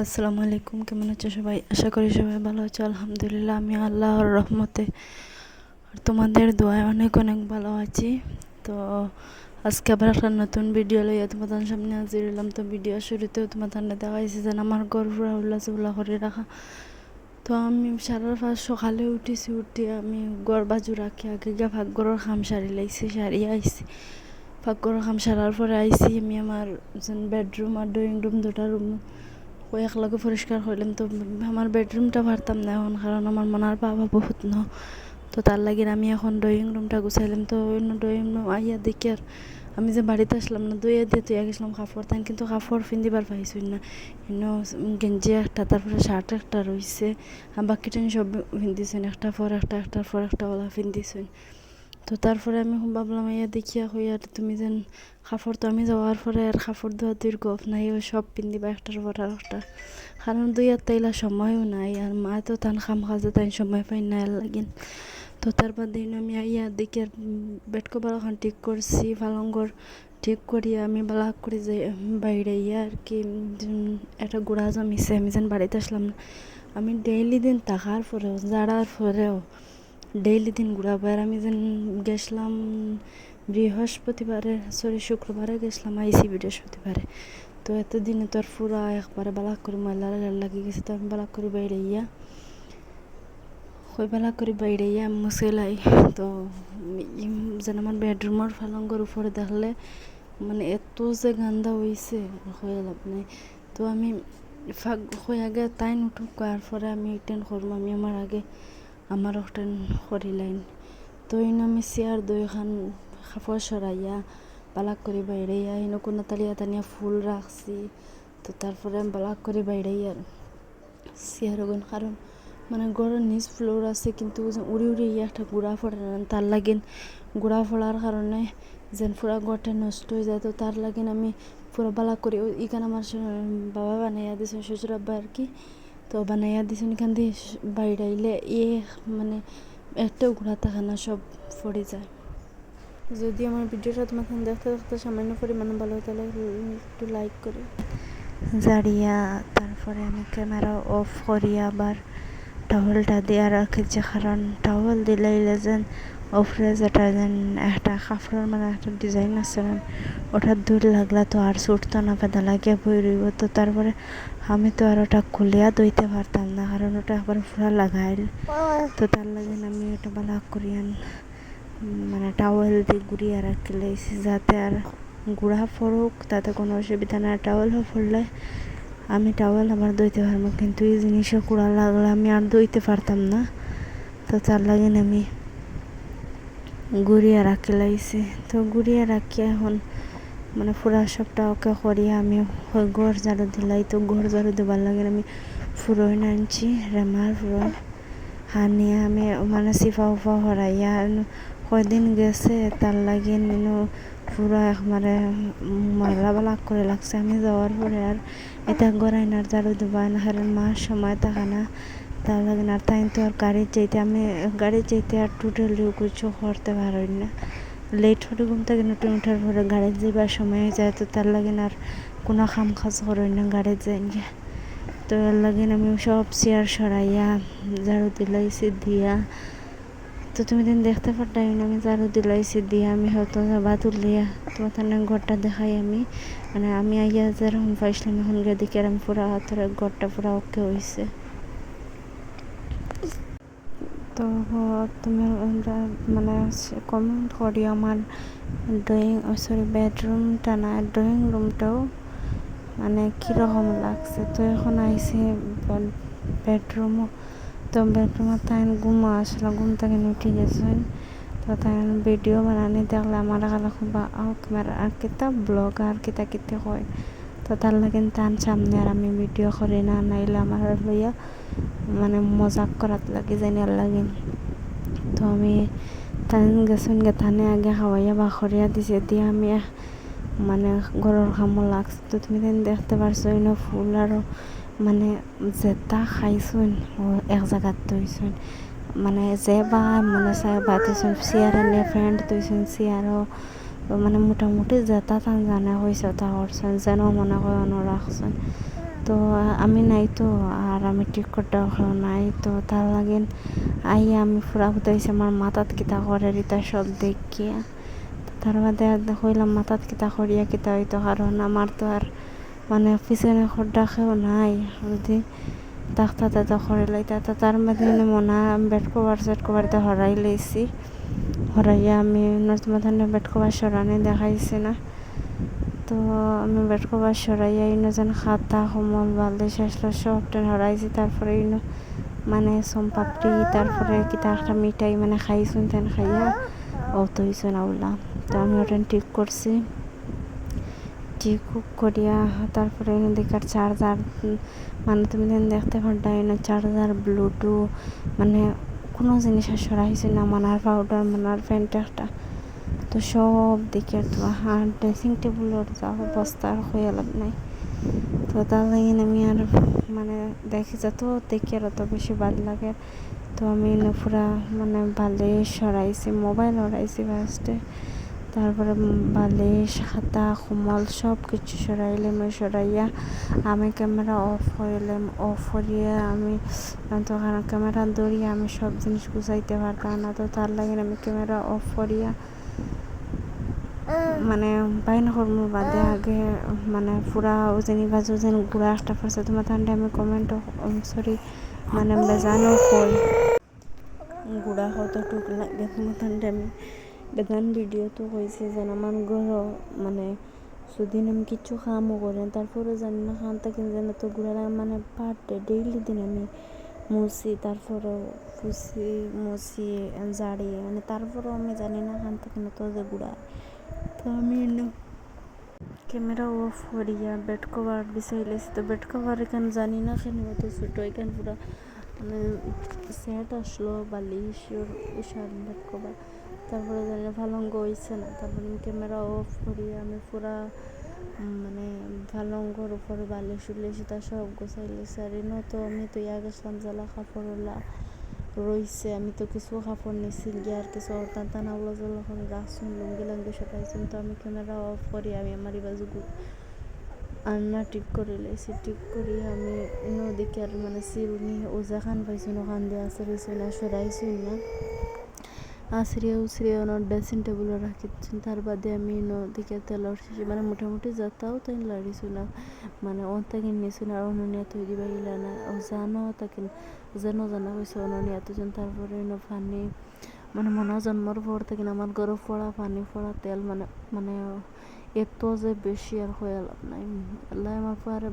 আসসালামু আলাইকুম। কেমন আছো সবাই? আশা করি সবাই ভালো আছো। আলহামদুলিল্লাহ আমি আল্লাহর রহমতে আর তোমাদের দোয়ায় অনেক অনেক ভালো আছি। তো আজকে আবার একটা নতুন ভিডিও লইয়া তোমাদের সামনে হাজির হলাম। তো ভিডিও শুরুতেও তোমাদের দেখাইছি যেন আমার ঘর পুরা উল্লা করে রাখা। তো আমি সারা ফার্স্ট সকালে উঠি আমি গড় বাজু রাখি আগে গিয়ে ভাগ্যর খাম সারি লাইছি, সারিয়ে আইছি। ভাগ্যর খাম সারার পরে আইছি আমি আমার বেডরুম আর ড্রয়িং রুম দুটা রুম ওই একলাগে পরিষ্কার করলাম। তো আমার বেডরুমটা পারতাম না এখন, কারণ আমার মনার বাবা বহুত তো তার লাগে আমি এখন ড্রয়িং রুমটা গুছাইলাম। তো ড্রয়িং রুম আইয়া দেখি আর আমি যে বাড়িতে আসলাম না, দুইয়া দিয়ে তুই গেছিলাম কাপড় তাই, কিন্তু কাপড় ফিন্দিবার পাইছি না। গেঞ্জি একটা, তারপরে শার্ট একটা রয়েছে, আর বাকিটা সব ফিন্দিছেন একটার পর একটা ওলা ফিন্দিছেন। তো তারপরে আমি ভাবলাম ইয়া দেখিয়া হই আর তুমি যেন কাপড়, তো আমি যাওয়ার পরে আর কাপড় ধোয়া দুইর গপ নাই, ও সব পিন্দিবা একটার পর একটা, কারণ দুই আর তাইলা সময়ও নাই আর মা তো তান খাম খাজে তাই সময় পাই না লাগিন। তো তারপর দিন আমি ইয়া দেখি আর বেড কভার এখন ঠিক করছি, পালঙ্গর ঠিক করিয়া আমি বালা করে যাই বাইরে ইয়া আর কি একটা গুড়া জমিছে, আমি যেন বাড়িতে আসলাম না। আমি ডেইলি দিন থাকার পরেও জাড়ার পরেও ডেইলি দিন ঘুরাবো। আর আমি যেন গেছিলাম শুক্রবারে গেছিলাম, আইসি বৃহস্পতিবারে। তো এতদিনে তো আর পুরা একবারে বালাক করে ময়লা লাগি গেছে। তো আমি বালাক করে বাইরে ইয়া মুছেলাই। তো যেন আমার বেডরুমের ফালঙ্গর উপরে দেখলে মানে এত যে গান্দা হয়েছে হয়ে লাভ নাই। তো আমি হয়ে আগে তাই উঠুক করার পরে আমি টেন করবো, আমি আমার আগে আমার ওখান করিলাইন। তো আমি চেয়ার দুইখান কাপড় সরাইয়া বালাক করে বাইরে কোনো তালিয়া ফুল রাখছি। তো তারপরে আমি বালাক করে বাইরে আর চেয়ার ওগুন, কারণ মানে গড়ের নিচ ফ্লোর আছে কিন্তু উড়ি একটা গুড়া পড়ে না, তার লাগেন গুড়া পড়ার কারণে যেন পুরা গড়টা নষ্ট হয়ে যায়। তো তার লাগেন আমি পুরো বালা করি এখানে আমার বাবা বানাইয়া দিয়েছেন, শ্বশুর আব্বা আর কি। তো বানাইয়া দিয়েছেন এখান দিয়ে বাইরে আইলে মানে একটাও ঘোরা থাকে না, সব পড়ে যায়। যদি আমার ভিডিওটা তোমার দেখতে দেখতে সামান্য পরিমাণে ভালো হতো তাহলে একটু লাইক করে জারিয়া তারপরে আমি ক্যামেরা অফ করিয়া আবার টাওয়ালটা দেওয়া রাখেছি, কারণ টাওয়াল দিলে যেন ওপরে যেটা যেন একটা কাপড়ের মানে একটা ডিজাইন আছে ওটা দূর লাগলা তো আর ছুটতো না, পেদা লাগিয়ে বই রইব। তো তারপরে আমি তো আর ওটা খুলিয়া দইতে পারতাম না, কারণ ওটা একবার পুরা লাগাইল। তো তার লাগে আমি ওটা বালা করিয়ান মানে টাওয়াল দিয়ে ঘুরিয়ে রাখি লাইছি, যাতে আর গুড়া পড়ুক তাতে কোনো অসুবিধা না। টাওয়াল পড়লে আমি টাওয়াল আমার দইতে পারবো, কিন্তু এই জিনিসও কুড়া লাগলে আমি আর দইতে পারতাম না। তো তার লাগে আমি ঘুরিয়ে রাখি লাইছি। তো ঘুরিয়ে রাখি এখন মানে পুরা সবটা ওকে করিয়া আমি ঘর ঝাড়ু দিলাই। তো ঘর ঝাড়ু দেবার লাগে আমি ফুরোইন আনছি, রেমার ফুরোইন হানিয়া আমি মানে সিফা উফা হরাইয়া কয়দিন গেছে তার লাগে পুরা একবারে ময়লা বালাক করে লাগছে। আমি যাওয়ার পরে আর এটা গড়াই না ঝাড়ু দেবা না, কারণ মার সময় থাকে না, তার লাগে না। তাই তো আর গাড়ি চাইতে আর টোটালি কিছু করতে পারি না, লেট হলে ঘুম থেকে উঠার পরে গাড়ি যাবার সময় হয়ে যায়। তো তার লাগে আর কোনো কাম কাজ করি না গাড়ি যাই গিয়ে। তো এর লাগে আমি সব চেয়ার সরাইয়া ঝাড়ু দিলাইছি দিয়া। তো তুমি দিন দেখতে পারতাম আমি ঝাড়ু দিলাইছি দিয়া আমি হয়তো বা তুলিয়া তোমার ঘরটা দেখাই আমি মানে আমি আইয়া যেরকম পাইছিলাম এখন গিয়ে দেখি আর আমি পুরা হাতের ঘরটা পুরা ওকে হয়েছে। তো তুমি মানে কমেন্ট করি আমার বেডরুমটা না ড্রয়িং রুমটাও মানে কীরকম লাগছে। তো এখন আইসি বেডরুমও, তো বেডরুমে তাই ঘুমা আসলে ঘুম থেকে উঠে গেছেন। তো তাই ভিডিও বানানি দেখলে আমার কাছে খুব ক্যামেরা আর কিতা ব্লগ আর কিতা হয়। তো তার লাগে তান সামনে আর আমি ভিডিও করি না, নাইলে আমার লইয়া মানে মজাক করাত লাগে জানি আর লাগে। তো আমি তান গেছেন থানে আগে খাওয়াইয়া বা করিয়া দিছে দিয়ে আমি মানে ঘরের কামও লাগছে। তো তুমি দেখতে পারছো ফুল আরও মানে যেটা খাইছুন এক জায়গাত তৈছুন মানে যে বা মনে চাই বাতিছুন চেয়ারে নিয়ে ফ্রেন্ড তৈছুন চেয়ারও মানে মোটামুটি যেটা তান জানা হয়েছে তা করছেন যেন মনে হয় রাখছেন। তো আমি নাই তো আর আমি টিকটটা নাই তো তার লাগেন আইয়া আমি ফুরা ফুটাইছি আমার মাথাত কিতা করে রিতা সব দেখিয়া তার বাদে হইলাম মাথাত কিতা করিয়া কিতা হইতো কারণ আমার তো আর মানে পিছনে খড্ডা খেও নাই যদি ডাক্তার তো করে লাইতা তো তার মধ্যে মনে বেড কভার সেট কভারতে হরাই লাইছি হরাইয়া আমি নর্থমাথানে বেড কভার সরানি দেখাইছি না তো আমি বেড কভার সরাইয়া ইনো যেন খাতা কোমল বালিশ আসলো সব টেন হরাইছি তারপরে ইনো মানে সোমপাপড়ি তারপরে কিতা একটা মিঠাই মানে খাইছুন তেন খাইয়া অত হইছে না উল্লা তো আমি ওটা ঠিক করছি ঠিক করিয়া তারপরে এনে দেখার চার্জার মানে তুমি দেখতে পারডা এনে চার্জার ব্লুটুথ মানে কোনো জিনিস আর সরাইছে না মানার পাউডার মানার প্যান্ট একটা তো সব দেখে তো আর ড্রেসিং টেবিলের যা অবস্থা আর হয়ে লাভ নাই তো তার লাগে আমি আর মানে দেখি যত দেখি আর অত বেশি ভালো লাগে তো আমি পুরা মানে বালিশ সরাইছি মোবাইল সরাইছি ফার্স্টে তারপরে বালিশ খাতা কোমল সব কিছু সরাইলাম সরাইয়া আমি ক্যামেরা অফ করলাম অফ করিয়ে আমি তখন ক্যামেরা ধরিয়ে আমি সব জিনিস গুছাইতে পারতাম না তো তার লাগে আমি ক্যামেরা অফ করিয়া মানে বাইন কর্মর বাদে আগে মানে পুরা ওজেনি বাজু যেন গুড়া একটা পড়ছে তোমার ঠান্ডা আমি কমেন্ট সরি মানে বেজানো কই গুড়া কতটুকু লাগে তোমার ঠান্ডা আমি বেদান ভিডিও তো কইছে যেন আমার ঘর মানে সুদিন আমি কিচ্ছু খামও করেন তারপরে জানি না খান থেকে যেন তো গুড়া মানে পার ডে ডেইলি দিন আমি মুছি তারপরে ফুসি মুছি জাড়ি মানে তারপরেও আমি জানি না খান থেকে তো যে গুড়া তো আমি ক্যামেরা অফ করিয়া বেড কভার বিছাইলেছি তো বেড কভার এখানে জানি না কেন তো ছোটো এখানে পুরা মানে সেট আসলো বালিশের উষার বেড কভার তারপরে জানি না ভালঙ্গ হয়েছে না তারপরে আমি ক্যামেরা অফ করিয়া আমি পুরা মানে ভালঙ্গর উপরে বালিশ উলিয়েছি তা সব গোছাইলেছি আর এনে তো আমি তো ইয়া গেছিলাম জ্বালা কাপড়ওয়ালা রইছে আমি তো কিছু কাপড় নিছি গিয়ে আর কিছু টানা ওলা জল করে রাখছুন লুঙ্গি লাঙ্গি সবাইছেন তো আমি ক্যামেরা অফ করি আমি আমার বাজু আন্না ঠিক করে লাইছি ঠিক করি আমি নদীকে আর মানে চিরুনি ওজা খান পাইছুন ওখান দিয়ে আসরিছি না সরাইছুন না আশ্রিয়া উশ্রিয়া ড্রেসিং টেবিলও রাখিছেন তার বাদে আমি নদীকে তেলর শিশি মানে মোটামুটি যাতাও তাই লাড়িছু না মানে অন্তাকে নিয়েছুন আর অননিয়া তৈ দিবা গিলা না জানো তাকে জানা হয়েছে অননিয়া তুজন তারপরে পানি মানে মনে জন্মর পর থেকে আমার ঘরে ফোড়া পানি ফোড়া তেল মানে মানে এত যে বেশি আর হয়ে লাভ নাই আল্লাহ আমার পরে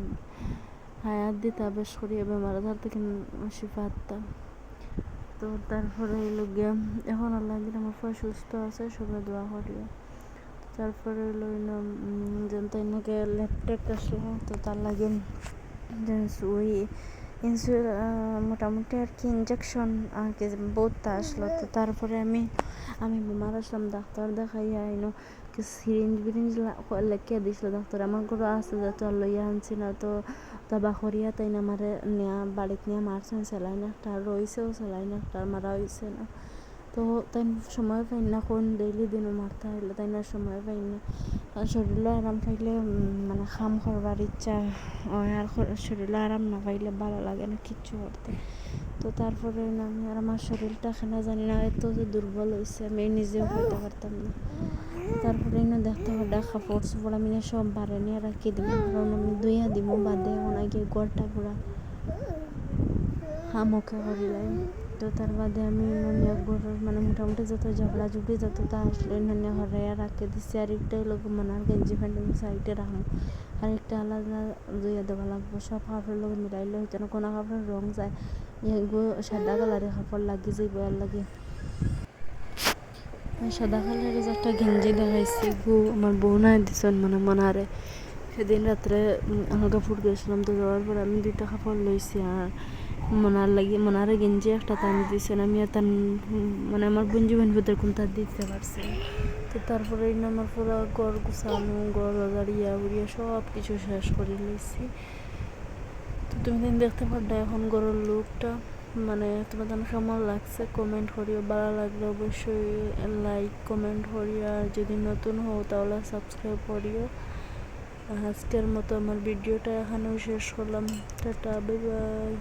হায়াত দিতে বেশ করিয়া বেমার আজার থেকে শিফাতটা তো তারপরে এলো গিয়া এখন আল্লাহ দিন আমার পরে সুস্থ আছে সবাই দোয়া করিও তারপরে এলো যেন তাই নাকি ল্যাপটপ আসলো তো তার লাগে ওই মোটামুটি আর কি ইঞ্জেকশন আর কি বহুতটা আসলো তো তারপরে আমি বেমার আসলাম ডাক্তার দেখাইয়া আইনো সিরিঞ্জ বিরিঞ্জ লেখিয়া দিছিল ডাক্তার আমার ঘরে আছে যাতে আর লইয়া আনছি না তো তাবা করিয়া তাই না আমার নেয়া বাড়িতে নিয়ে মারছেন স্যালাইন একটা রয়েছেও স্যালাইন একটা মারা হয়েছে না তো তাই সময় পাই না কোন ডেইলি দিনও মারতে হইলে তাই না সময় পাই না আর শরীরে আরাম পাইলে মানে খাম করবার ইচ্ছা হয় আর শরীরে আরাম না পাইলে ভালো লাগে না কিচ্ছু করতে তো তারপরে আমি আর আমার শরীরটা খানা জানি না এত যে দুর্বল হয়েছে আমি নিজেও হইতে পারতাম না তারপরে দেখতে পারডা কাপড় চোপড় আমি সব বারে নিয়ে রাখি দিব কারণ আমি দুইয়া দিব বাদে ওনাকে গড়টা পুরা হামকে করিলাই তো তার বাদে আমি গড়ের মানে মোটামুটি যত ঝগড়া ঝুগড়ি যত তা আসলে ননিয়া হরাইয়া রাখতে দিচ্ছি আর একটাই লোক মনার গেঞ্জি প্যান্ট সাইডে রাখবো আর একটা আলাদা দুইয়া দেওয়া লাগবো সব কাপড়ের লোক মিলাইলে হইতো না কোনো কাপড়ের রং যায় এগুলো সাদা কালারের কাপড় লাগিয়ে যাইব আর লাগে সাদা কালারের একটা গেঞ্জি দেখাইছি আমার বউ নাই দিছেন মানে মনারে সেদিন রাত্রে হালকা ফুট গেছিলাম তো যাওয়ার পর আমি 2টা কাপড় লইছি আর মনারে গেঞ্জি একটা টান দিয়েছেন আমি তার মানে আমার বঞ্জি বান্ধবীদের কোনটা দিতে পারছি তো তারপরে আমার পুরো ঘর গুছানো ঘর গাড়িয়া উড়িয়া সব কিছু শেষ করে লইছি তো তুমি দেখতে পারবে এখন ঘরের লোকটা মানে তোমাদের কেমন লাগছে কমেন্ট করিও ভালো লাগলে অবশ্যই লাইক কমেন্ট করিও আর যদি নতুন হও তাহলে সাবস্ক্রাইব করিও আজকের মতো আমার ভিডিওটা এখানেও শেষ করলাম। Tata, bye bye.